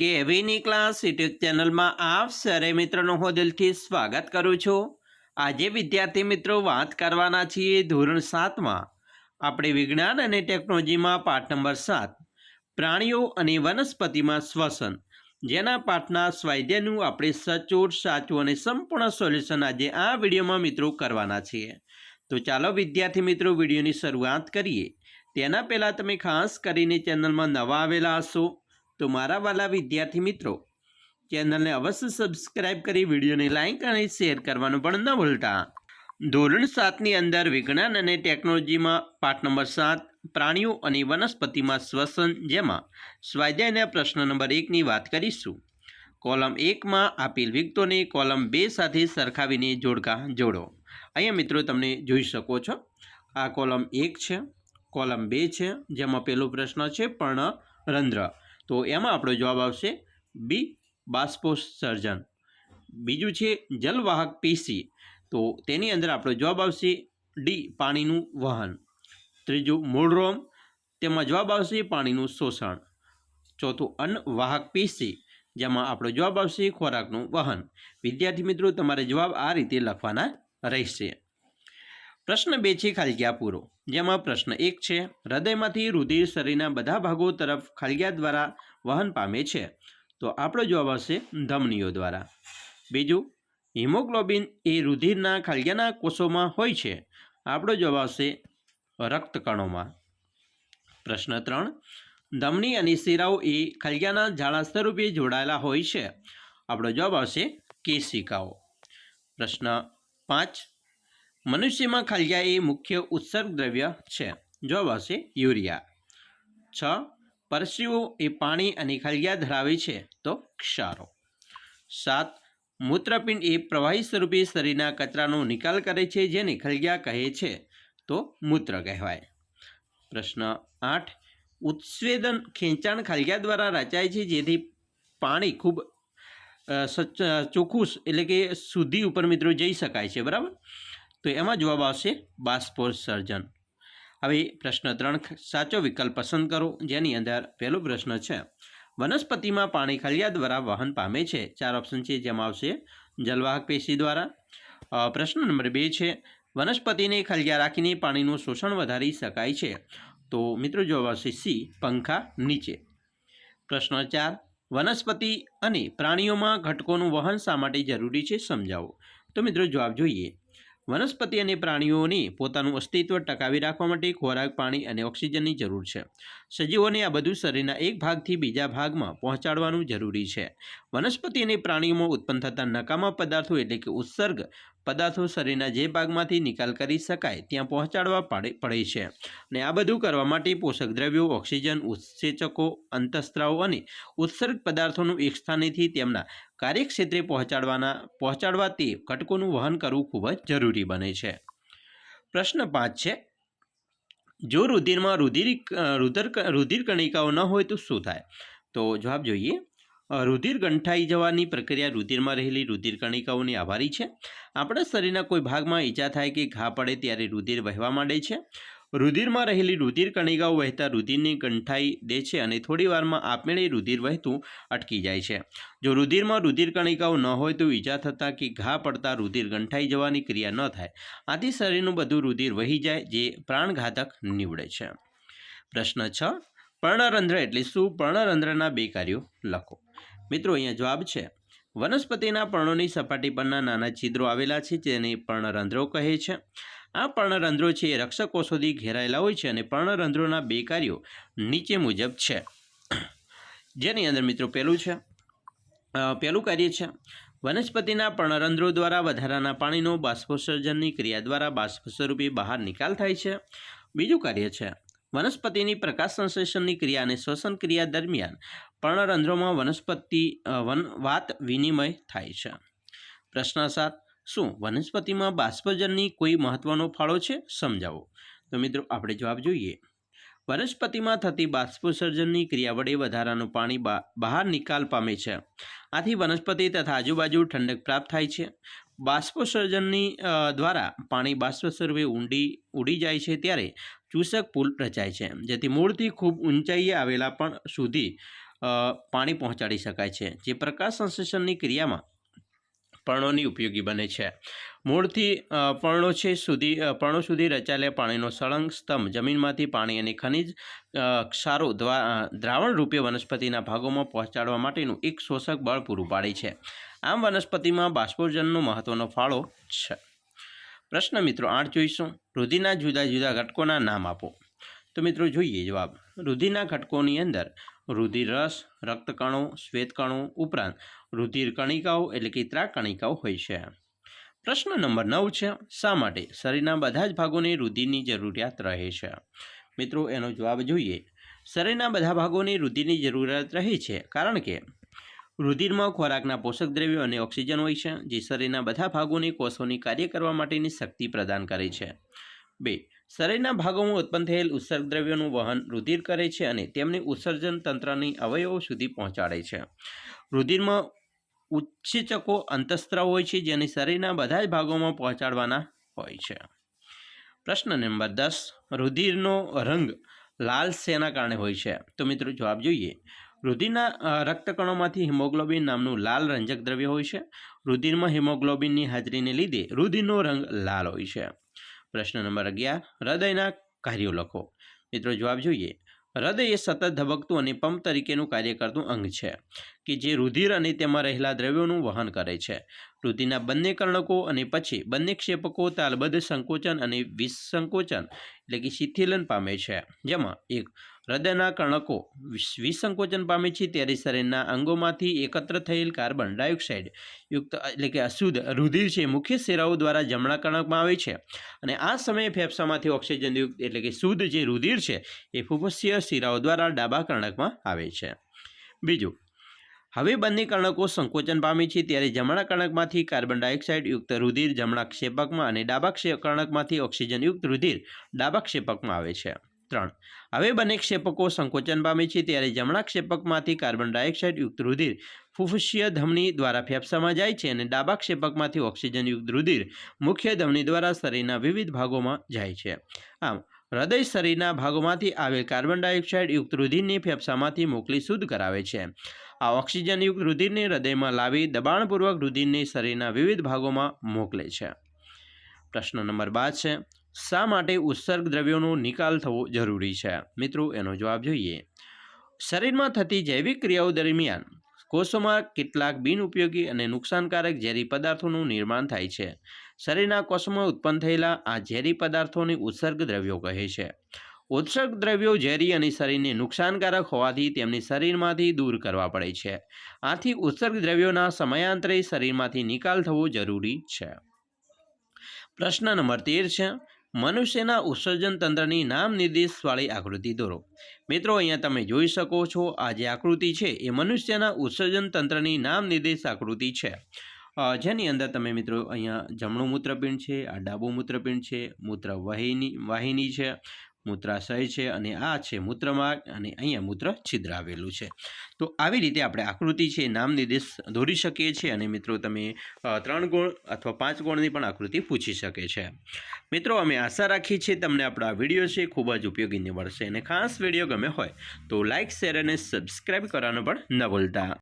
કેવીની class YouTube ચેનલમાં આપ સરે મિત્રોનું હું દિલથી સ્વાગત કરું છું। આજે વિદ્યાર્થી મિત્રો વાત કરવાના છીએ ધોરણ 7માં આપણે વિજ્ઞાન અને ટેકનોલોજીમાં પાઠ નંબર 7 પ્રાણીઓ અને વનસ્પતિમાં શ્વસન જેના પાઠના સ્વાધ્યાયનું આપણે સચોટ સાચું અને સંપૂર્ણ સોલ્યુશન આજે આ વિડીયોમાં મિત્રો કરવાના છીએ। તો ચાલો વિદ્યાર્થી મિત્રો વિડીયોની શરૂઆત કરીએ। તેના પહેલાં તમે ખાસ કરીને ચેનલમાં નવા આવેલા હશો તો મારા વાલા વિદ્યાર્થી મિત્રો ચેનલને અવશ્ય સબસ્ક્રાઇબ કરી વિડીયોને લાઇક અને શેર કરવાનું પણ ન ભૂલતા। ધોરણ 7ની અંદર વિજ્ઞાન અને ટેકનોલોજીમાં પાઠ નંબર 7 પ્રાણીઓ અને વનસ્પતિમાં શ્વસન જેમાં સ્વાધ્યાયના પ્રશ્ન નંબર 1ની વાત કરીશું। કોલમ 1માં આપેલ વિગતોને કોલમ 2 સાથે સરખાવીને જોડકા જોડો। અહીંયા મિત્રો તમને જોઈ શકો છો આ કોલમ 1 છે, કોલમ 2 છે, જેમાં પહેલો પ્રશ્ન છે પર્ણરંધ્ર, તો એમાં આપણો જવાબ આવશે બી બાષ્પોત્સર્જન। બીજું છે જલવાહક પેશી, તો તેની અંદર આપણો જવાબ આવશે ડી પાણીનું વહન। ત્રીજું મૂળરોમ, તેમાં જવાબ આવશે પાણીનું શોષણ। ચોથું અન્નવાહક પેશી, જેમાં આપણો જવાબ આવશે ખોરાકનું વહન। વિદ્યાર્થી મિત્રો તમારે જવાબ આ રીતે લખવાના રહેશે। પ્રશ્ન 2 છે ખાલિયા પૂરો, જેમાં પ્રશ્ન 1 છે હૃદયમાંથી રુધિર શરીરના બધા ભાગો તરફ ખાલિયા દ્વારા વહન પામે છે, તો આપણો જવાબ આવશે ધમનીઓ દ્વારા। બીજું હિમોગ્લોબિન એ રુધિરના ખાલિયાના કોષોમાં હોય છે, આપણો જવાબ આવશે રક્તકણોમાં। પ્રશ્ન 3 ધમની અને શિરાઓ એ ખાલિયાના જાળા સ્વરૂપે જોડાયેલા હોય છે, આપણો જવાબ આવશે કેશિકાઓ। પ્રશ્ન 5 મનુષ્યમાં ખાલિયા એ મુખ્ય ઉત્સર્ગ દ્રવ્ય છે, જવાબ આવશે યુરિયા। 6 પરસેવો એ પાણી અને ખાલિયા ધરાવે છે, તો ક્ષારો। 7 મૂત્રપિંડ એ પ્રવાહી સ્વરૂપે શરીરના કચરાનો નિકાલ કરે છે, જેને ખાલિયા કહે છે, તો મૂત્ર કહેવાય। પ્રશ્ન 8 ઉત્સેદન ખેંચાણ ખાલિયા દ્વારા રચાય છે, જેથી પાણી ખૂબ ચોખ્ખું એટલે કે શુદ્ધિ ઉપર મિત્રો જઈ શકાય છે, બરાબર, તો એમાં જવાબ આવશે બાષ્પોત્સર્જન। હવે પ્રશ્ન 3 સાચો વિકલ્પ પસંદ કરો, જેની અંદર પહેલો પ્રશ્ન છે વનસ્પતિમાં પાણી ખાલિયા દ્વારા વહન પામે છે, 4 ઓપ્શન છે, જેમાં આવશે જલવાહક પેશી દ્વારા। પ્રશ્ન નંબર 2 છે વનસ્પતિને ખાલિયા રાખીને પાણીનું શોષણ વધારી શકાય છે, તો મિત્રો જવાબ આવશે સી પંખા નીચે। પ્રશ્ન 4 વનસ્પતિ અને પ્રાણીઓમાં ઘટકોનું વહન શા માટે જરૂરી છે સમજાવો, તો મિત્રો જવાબ જોઈએ। વનસ્પતિ અને પ્રાણીઓને પોતાનું અસ્તિત્વ ટકાવી રાખવા માટે ખોરાક, પાણી અને ઓક્સિજનની જરૂર છે। સજીવોને આ બધું શરીરના એક ભાગથી બીજા ભાગમાં પહોંચાડવાનું જરૂરી છે। વનસ્પતિ અને પ્રાણીઓમાં ઉત્પન્ન થતા નકામા પદાર્થો એટલે કે ઉત્સર્ગ પદાર્થો શરીરના જે ભાગમાંથી નિકાલ કરી શકાય ત્યાં પહોંચાડવા પડે છે, અને આ બધું કરવા માટે પોષક દ્રવ્યો, ઓક્સિજન, ઉત્સેચકો, અંતઃસ્ત્રાવો અને ઉત્સર્ગ પદાર્થોનું એક સ્થાનેથી તેમના કાર્યક્ષેત્રે પહોંચાડવા તે ઘટકોનું વહન કરવું ખૂબ જ જરૂરી બને છે। પ્રશ્ન 5 છે જો રુધિરમાં રુધિર કણિકાઓ ન હોય તો શું થાય, તો જવાબ જોઈએ। રુધિર ગંઠાઈ જવાની પ્રક્રિયા રુધિરમાં રહેલી રુધિર કણિકાઓની આભારી છે। આપણા શરીરના કોઈ ભાગમાં ઈજા થાય કે ઘા પડે ત્યારે રુધિર વહેવા માંડે છે। રુધિરમાં રહેલી રુધિર કણિકાઓ વહેતા રુધિરને ગંઠાઈ દે છે અને થોડી વારમાં આપમેળે રુધિર વહેતું અટકી જાય છે। જો રુધિરમાં રુધિર કણિકાઓ ન હોય તો ઈજા થતાં કે ઘા પડતા રુધિર ગંઠાઈ જવાની ક્રિયા ન થાય, આથી શરીરનું બધું રુધિર વહી જાય, જે પ્રાણઘાતક નીવડે છે। પ્રશ્ન 6 પર્ણરંધ્ર એટલે શું, પર્ણરંધ્રના 2 કાર્યો લખો। મિત્રો અહીંયા જવાબ છે વનસ્પતિના પર્ણોની સપાટી પરના નાના છિદ્રો આવેલા છે, જેને પર્ણરંધ્રો કહે છે। આ પર્ણરંધ્રો છે એ રક્ષકોષોથી ઘેરાયેલા હોય છે, અને પર્ણરંધ્રોના 2 કાર્યો નીચે મુજબ છે, જેની અંદર મિત્રો પહેલું કાર્ય છે વનસ્પતિના પર્ણરંધ્રો દ્વારા વધારાના પાણીનો બાષ્પોત્સર્જનની ક્રિયા દ્વારા બાષ્પ સ્વરૂપે બહાર નિકાલ થાય છે। બીજું કાર્ય છે વનસ્પતિની પ્રકાશ સંશ્લેષણની ક્રિયા અને શ્વસન ક્રિયા દરમિયાન પર્ણરંધ્રોમાં વાત વિનિમય થાય છે। પ્રશ્ન 7 શું વનસ્પતિમાં બાષ્પોત્સર્જનની કોઈ મહત્વનો ફાળો છે સમજાવો, તો મિત્રો આપણે જવાબ જોઈએ। વનસ્પતિમાં થતી બાષ્પોત્સર્જનની ક્રિયા વડે વધારાનું પાણી બહાર નિકાલ પામે છે, આથી વનસ્પતિ તથા આજુબાજુ ઠંડક પ્રાપ્ત થાય છે। બાષ્પોત્સર્જનની દ્વારા પાણી બાષ્પ સ્વરૂપે ઉડી જાય છે, ત્યારે ચૂસક પુલ રચાય છે, જેથી મૂળથી ખૂબ ઊંચાઈએ આવેલા પણ સુધી પાણી પહોંચાડી શકાય છે, જે પ્રકાશ સંશ્લેષણની ક્રિયામાં પર્ણોની ઉપયોગી બને છે. મૂળથી પર્ણો સુધી રચાયેલા પાણીનો સળંગ સ્તંભ જમીનમાંથી પાણી અને ખનિજ ક્ષારો દ્રાવણ રૂપે વનસ્પતિના ભાગોમાં પહોંચાડવા માટેનું એક શોષક બળ પૂરું પાડે છે. આમ વનસ્પતિમાં બાષ્પોર્જનનો મહત્વનો ફાળો છે. પ્રશ્ન મિત્રો 8 જોઈશું. રુધિરના જુદા જુદા ઘટકોના નામ આપો. તો મિત્રો જોઈએ જવાબ. રુધિરના ઘટકોની અંદર રુધિર રસ, રક્તકણો, શ્વેતકણો ઉપરાંત રુધિર કણિકાઓ એટલે કે ત્રાકણિકાઓ હોય છે. પ્રશ્ન નંબર 9 છે. શા માટે શરીરના બધા જ ભાગોને રુધિરની જરૂરિયાત રહે છે? મિત્રો એનો જવાબ જોઈએ. શરીરના બધા ભાગોને રુધિરની જરૂરિયાત રહે છે કારણ કે રુધિરમાં ખોરાકના પોષક દ્રવ્યો અને ઓક્સિજન હોય છે, જે શરીરના બધા ભાગોને કોષોની કાર્ય કરવા માટેની શક્તિ પ્રદાન કરે છે. 2. શરીરના ભાગોમાં ઉત્પન્ન થયેલ ઉત્સર્ગ દ્રવ્યોનું વહન રુધિર કરે છે અને તેમને ઉત્સર્જન તંત્રની અવયવો સુધી પહોંચાડે છે. રુધિરમાં ઉત્સેચકો અંતઃસ્ત્રાવ હોય છે, જેને શરીરના બધા જ ભાગોમાં પહોંચાડવાના હોય છે. પ્રશ્ન નંબર 10. રુધિરનો રંગ લાલ શેના કારણે હોય છે? તો મિત્રો જવાબ જોઈએ. રુધિરના રક્તકણોમાંથી હિમોગ્લોબિન નામનું લાલ રંજક દ્રવ્ય હોય છે. રુધિરમાં હિમોગ્લોબિનની હાજરીને લીધે રુધિરનો રંગ લાલ હોય છે. પ્રશ્ન નંબર 11. હૃદયના કાર્યો લખો. મિત્રો જવાબ જોઈએ. હૃદય એ સતત ધબકતું અને પંપ તરીકેનું કાર્ય કરતું અંગ છે કે જે રુધિર અને તેમાં રહેલા દ્રવ્યોનું વહન કરે છે. રુધિરના બંને કર્ણકો અને પછી બંને ક્ષેપકો તાલબદ્ધ સંકોચન અને વિસંકોચન એટલે કે શિથિલન પામે છે. જેમાં એક હૃદયના કર્ણકો વિસંકોચન પામે છે ત્યારે શરીરના અંગોમાંથી એકત્ર થયેલ કાર્બન ડાયોક્સાઇડ યુક્ત એટલે કે અશુદ્ધ રુધિર છે મુખ્ય શિરાઓ દ્વારા જમણા કર્ણકમાં આવે છે અને આ સમયે ફેફસામાંથી ઓક્સિજનયુક્ત એટલે કે શુદ્ધ જે રુધિર છે એ ફૂફસીય શિરાઓ દ્વારા ડાબા કર્ણકમાં આવે છે. બીજું, હવે બંને કર્ણકો સંકોચન પામે છે ત્યારે જમણા કર્ણકમાંથી કાર્બન ડાયોક્સાઇડ યુક્ત રુધિર જમણા ક્ષેપકમાં અને ડાબા કર્ણકમાંથી ઓક્સિજનયુક્ત રુધિર ડાબા ક્ષેપકમાં આવે છે. 3. હવે બંને ક્ષેપકો સંકોચન પામે છે ત્યારે જમણા ક્ષેપકમાંથી કાર્બન ડાયોક્સાઇડ યુક્ત રુધિર ફૂફસીય ધમની દ્વારા ફેફસામાં જાય છે અને ડાબા ક્ષેપકમાંથી ઓક્સિજનયુક્ત રુધિર મુખ્ય ધમની દ્વારા શરીરના વિવિધ ભાગોમાં જાય છે. આમ હૃદય શરીરના ભાગોમાંથી આવેલ કાર્બન ડાયોક્સાઇડ યુક્ત રુધિરને ફેફસામાંથી મોકલી શુદ્ધ કરાવે છે. આ ઓક્સિજનયુક્ત રુધિરને હૃદયમાં લાવી દબાણપૂર્વક રુધિરને શરીરના વિવિધ ભાગોમાં મોકલે છે. પ્રશ્ન નંબર 12 છે. શા માટે ઉત્સર્ગ દ્રવ્યોનો નિકાલ થવો જરૂરી છે? મિત્રો એનો જવાબ જોઈએ. શરીરમાં થતી જૈવિક ક્રિયાઓ દરમિયાન કોષોમાં કેટલાક બિનઉપયોગી અને નુકસાનકારક ઝેરી પદાર્થોનું નિર્માણ થાય છે. શરીરના કોષોમાં ઉત્પન્ન થયેલા આ ઝેરી પદાર્થોને ઉત્સર્ગ દ્રવ્યો કહે છે. ઉત્સર્ગ દ્રવ્યો ઝેરી અને શરીરને નુકસાનકારક હોવાથી તેમને શરીરમાંથી દૂર કરવા પડે છે. આથી ઉત્સર્ગ દ્રવ્યોના સમયાંતરે શરીરમાંથી નિકાલ થવો જરૂરી છે. પ્રશ્ન નંબર 13 છે. મનુષ્યના ઉત્સર્જન તંત્રની નામ નિર્દેશવાળી આકૃતિ દોરો. મિત્રો અહીંયા તમે જોઈ શકો છો આ જે આકૃતિ છે એ મનુષ્યના ઉત્સર્જન તંત્રની નામ નિર્દેશ આકૃતિ છે. જેની અંદર તમે મિત્રો અહીંયા જમણું મૂત્રપિંડ છે, આ ડાબું મૂત્રપિંડ છે, મૂત્ર વાહિની છે, મૂત્રાશય છે અને આ છે મૂત્રમાર્ગ અને અહીંયા મૂત્ર છિદ્ર આવેલું છે. તો આવી રીતે આપણે આકૃતિ છે નામ નિર્દેશ દોરી શકીએ છીએ અને મિત્રો તમે 3 ગુણ અથવા 5 ગુણની પણ આકૃતિ પૂછી શકે છે. મિત્રો અમે આશા રાખીએ છીએ તમને આપણો આ વિડીયો છે ખૂબ જ ઉપયોગી નીવડશે અને ખાસ વિડીયો ગમે હોય તો લાઇક, શેર અને સબસ્ક્રાઈબ કરવાનું પણ ન ભૂલતા.